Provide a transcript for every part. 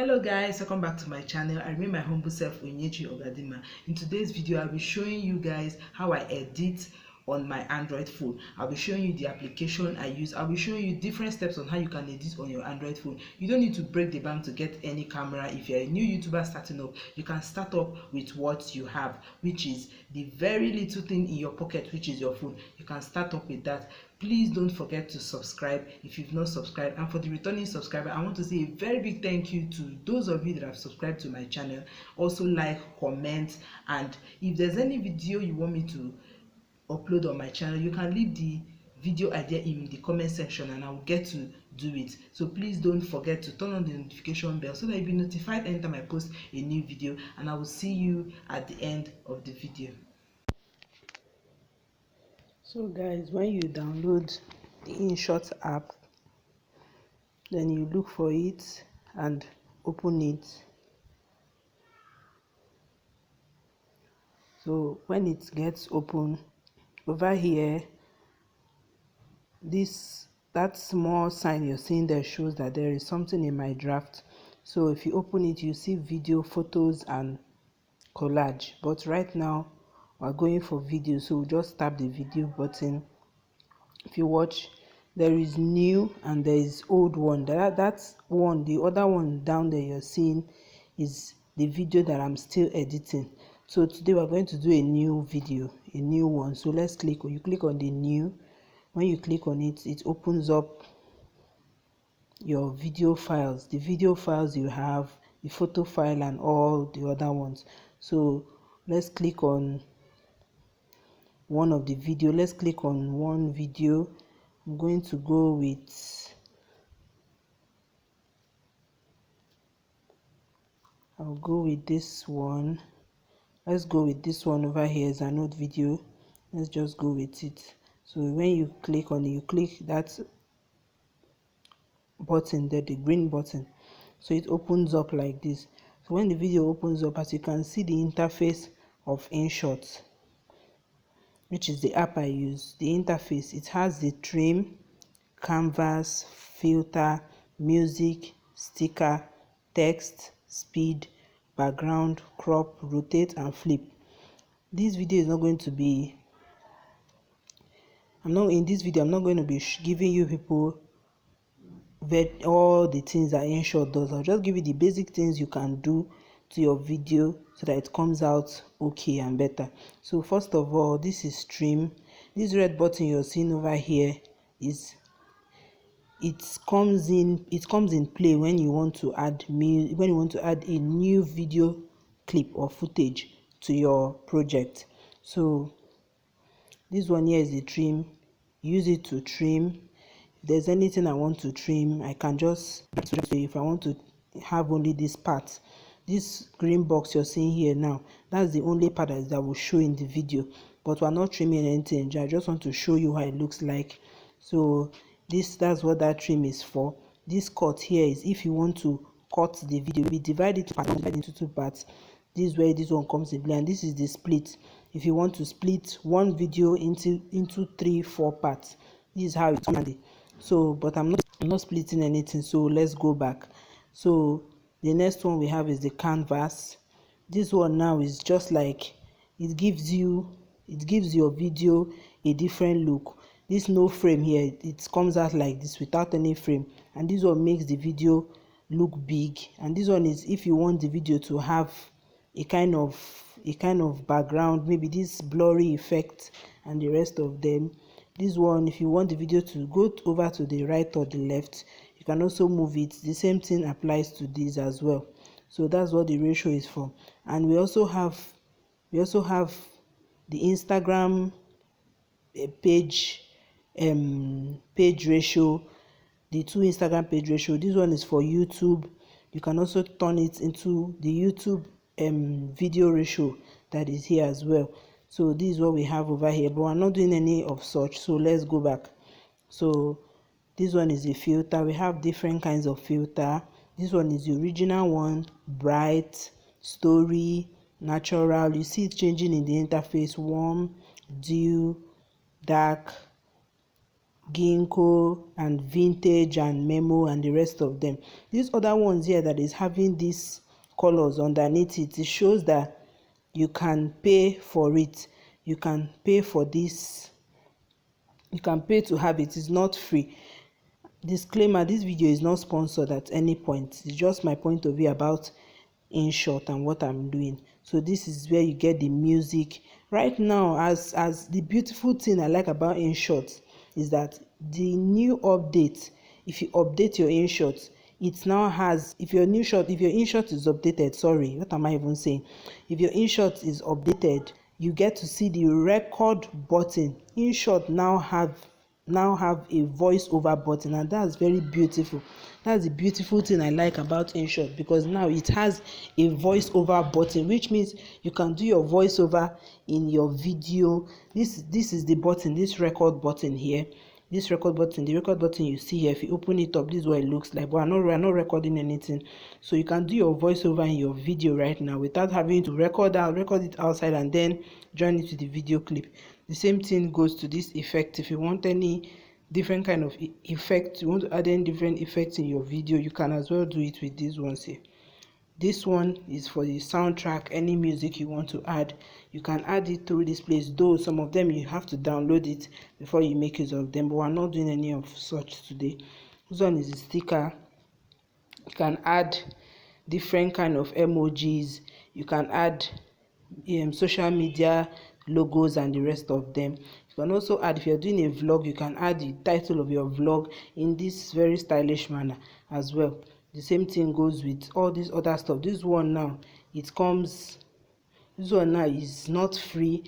Hello guys, welcome back to my channel. I remain my humble self, Onyinyechiikechiweta. In today's video, I'll be showing you guys how I edit on my Android phone. I'll be showing you the application I use. I'll be showing you different steps on how you can edit on your Android phone. You don't need to break the bank to get any camera. If you're a new YouTuber starting up, you can start up with what you have, which is the very little thing in your pocket, which is your phone. You can start up with that. Please don't forget to subscribe if you've not subscribed, and for the returning subscriber, I want to say a very big thank you to those of you that have subscribed to my channel. Also like, comment, and if there's any video you want me to upload on my channel, you can leave the video idea in the comment section and I will get to do it. So please don't forget to turn on the notification bell so that you'll be notified anytime I post a new video, and I will see you at the end of the video. So guys, when you download the Inshot app, then you look for it and open it. So when it gets open, over here, that small sign you're seeing there shows that there is something in my draft. So if you open it, you see video, photos and collage, but right now we're going for video, so we'll just tap the video button. If you watch, there is new and there is old one. That's one. The other one down there you're seeing is the video that I'm still editing. So today we're going to do a new video, a new one. So let's click on, you click on the new. When you click on it, it opens up your video files, the video files you have, the photo file and all the other ones. So let's click on one of the video. Let's click on one video. I'm going to go with, I'll go with this one. Let's go with this one over here as an old video. Let's just go with it. So when you click on it, you click that button there, the green button, so it opens up like this. So when the video opens up, as you can see, the interface of Inshot, which is the app I use, the interface, it has the trim, canvas, filter, music, sticker, text, speed, background, crop, rotate and flip. This video is not going to be, I'm not going to be giving you people all the things that Inshot does. I'll just give you the basic things you can do to your video so that it comes out okay and better. So first of all, this is stream. This red button you're seeing over here is, it comes in play when you want to add a new video clip or footage to your project. So this one here is the trim. Use it to trim. If there's anything I want to trim, I can just, if I want to have only this part, this green box you're seeing here now, that's the only part that will show in the video, but we're not trimming anything. I just want to show you how it looks like. So that's what that trim is for. This cut here is if you want to cut the video, we divide it into two parts. This is where this one comes in play, and this is the split. If you want to split one video into 3-4 parts, this is how it's handy. So but I'm not splitting anything, so let's go back. So the next one we have is the canvas. This one now is just like, it gives your video a different look. This no frame here, it comes out like this without any frame, and this one makes the video look big. And this one is if you want the video to have a kind of background, maybe this blurry effect and the rest of them. This one, if you want the video to go over to the right or the left, you can also move it. The same thing applies to this as well. So that's what the ratio is for. And we also have the Instagram page ratio, the two Instagram page ratio. This one is for YouTube. You can also turn it into the YouTube video ratio that is here as well. So this is what we have over here, but we're not doing any of such. So let's go back. So this one is a filter. We have different kinds of filter. This one is the original one, bright, story, natural. You see it changing in the interface: warm, dew, dark, Ginkgo and Vintage and Memo and the rest of them. These other ones here that is having these colors underneath it, it shows that you can pay for it. You can pay for this. You can pay to have it. It's not free. Disclaimer, this video is not sponsored at any point. It's just my point of view about Inshot and what I'm doing. So this is where you get the music right now. As the beautiful thing I like about Inshot is that the new update, if you update your Inshot, it now has, if your Inshot is updated, sorry, what am I even saying? If your Inshot is updated, you get to see the record button. Inshot now have a voiceover button, and that's very beautiful. That's the beautiful thing I like about Inshot, because now it has a voiceover button, which means you can do your voiceover in your video. This is the button, this record button here. This record button, the record button you see here, if you open it up, this is what it looks like. But we're not recording anything, so you can do your voiceover in your video right now without having to record it outside and then join it to the video clip. The same thing goes to this effect. If you want any different kind of effect, you want to add any different effects in your video, you can as well do it with these ones here. This one is for the soundtrack. Any music you want to add, you can add it through this place, though some of them you have to download it before you make use of them, but we're not doing any of such today. This one is a sticker. You can add different kind of emojis. You can add social media logos and the rest of them. You can also add, if you're doing a vlog, you can add the title of your vlog in this very stylish manner as well. The same thing goes with all this other stuff. This one now is not free.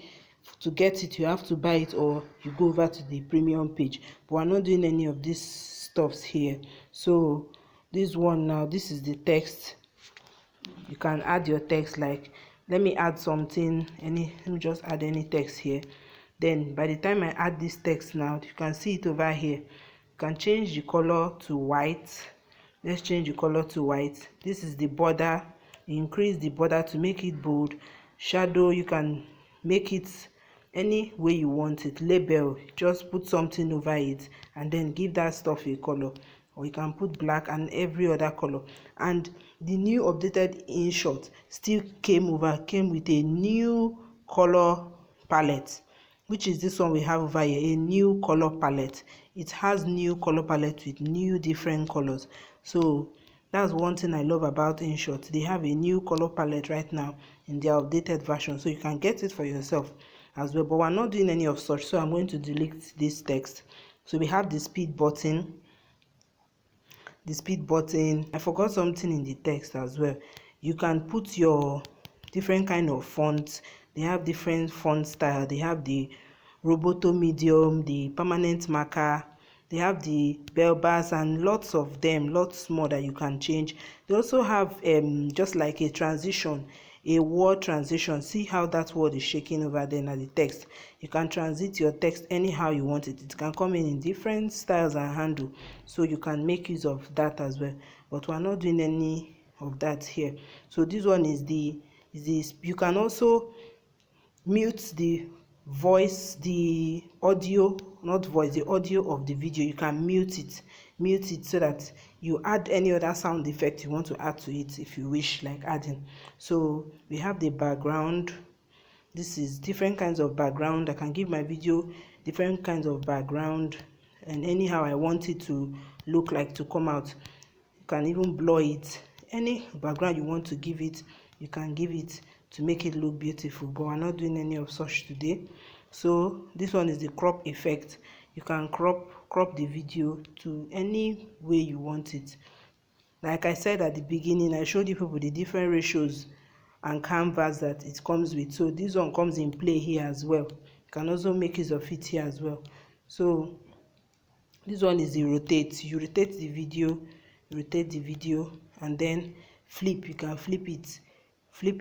To get it, you have to buy it, or you go over to the premium page, but we're not doing any of these stuffs here. So this one now, this is the text. You can add your text, like let me add something, let me just add any text here. Then by the time I add this text now, you can see it over here. You can change the color to white. Let's change the color to white. This is the border. Increase the border to make it bold. Shadow, you can make it any way you want it. Label, just put something over it and then give that stuff a color, or you can put black and every other color. And the new updated Inshot still came with a new color palette, which is this one we have over here, a new color palette. It has new color palette with new different colors. So that's one thing I love about Inshot. They have a new color palette right now in their updated version, so you can get it for yourself as well. But we're not doing any of such, so I'm going to delete this text. So we have the speed button. I forgot something in the text as well. You can put your different kind of fonts. They have different font style. They have the Roboto medium, the permanent marker, they have the bell bars and lots of them, lots more that you can change. They also have just like a transition, a word transition. See how that word is shaking over there at the text. You can transit your text anyhow you want it. It can come in different styles and handle, so you can make use of that as well. But we're not doing any of that here. So this one is you can also mute the voice, the audio, not voice, the audio of the video. You can mute it so that you add any other sound effect you want to add to it if you wish, like adding. So we have the background. This is different kinds of background. I can give my video different kinds of background, and anyhow I want it to look like, to come out. You can even blur it. Any background you want to give it, you can give it to make it look beautiful, but we're not doing any of such today. So this one is the crop effect. You can crop the video to any way you want it. Like I said at the beginning, I showed you people the different ratios and canvas that it comes with. So this one comes in play here as well. You can also make use of it here as well. So this one is the rotate. You rotate the video, and then flip. You can flip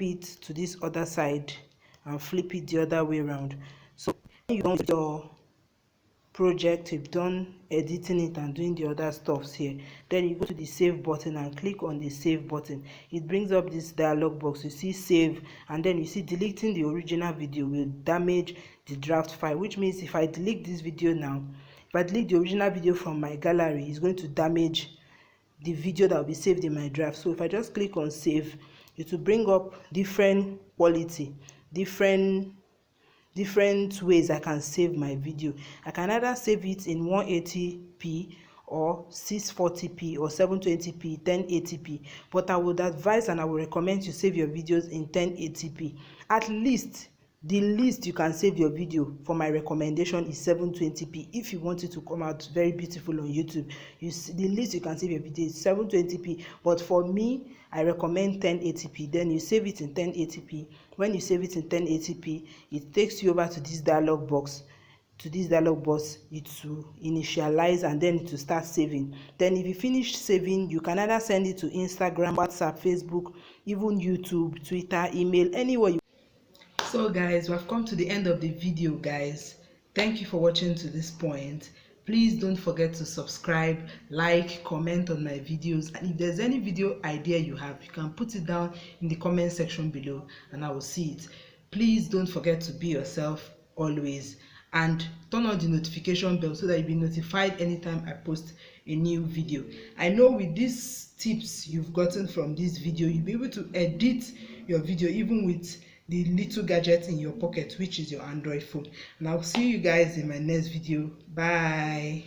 it to this other side and flip it the other way around. So when you want your project, you've done editing it and doing the other stuffs here, then you go to the save button and click on the save button. It brings up this dialog box. You see save, and then you see deleting the original video will damage the draft file, which means if I delete this video now, if I delete the original video from my gallery, it's going to damage the video that will be saved in my draft. So if I just click on save, it will bring up different quality, different ways I can save my video. I can either save it in 180p or 640p or 720p, 1080p, but I would advise and I would recommend you save your videos in 1080p. At least the least you can save your video for my recommendation is 720p. If you want it to come out very beautiful on YouTube, the least you can save your video is 720p, but for me I recommend 1080p. Then you save it in 1080p. When you save it in 1080p, it takes you over to this dialog box. It will initialize and then it will start saving. Then if you finish saving, you can either send it to Instagram, WhatsApp, Facebook, even YouTube, Twitter, email, anywhere you. So guys, we have come to the end of the video, guys. Thank you for watching to this point. Please don't forget to subscribe, like, comment on my videos, and if there's any video idea you have, you can put it down in the comment section below and I will see it. Please don't forget to be yourself always, and turn on the notification bell so that you'll be notified anytime I post a new video. I know with these tips you've gotten from this video, you'll be able to edit your video even with the little gadget in your pocket, which is your Android phone. And I'll see you guys in my next video. Bye.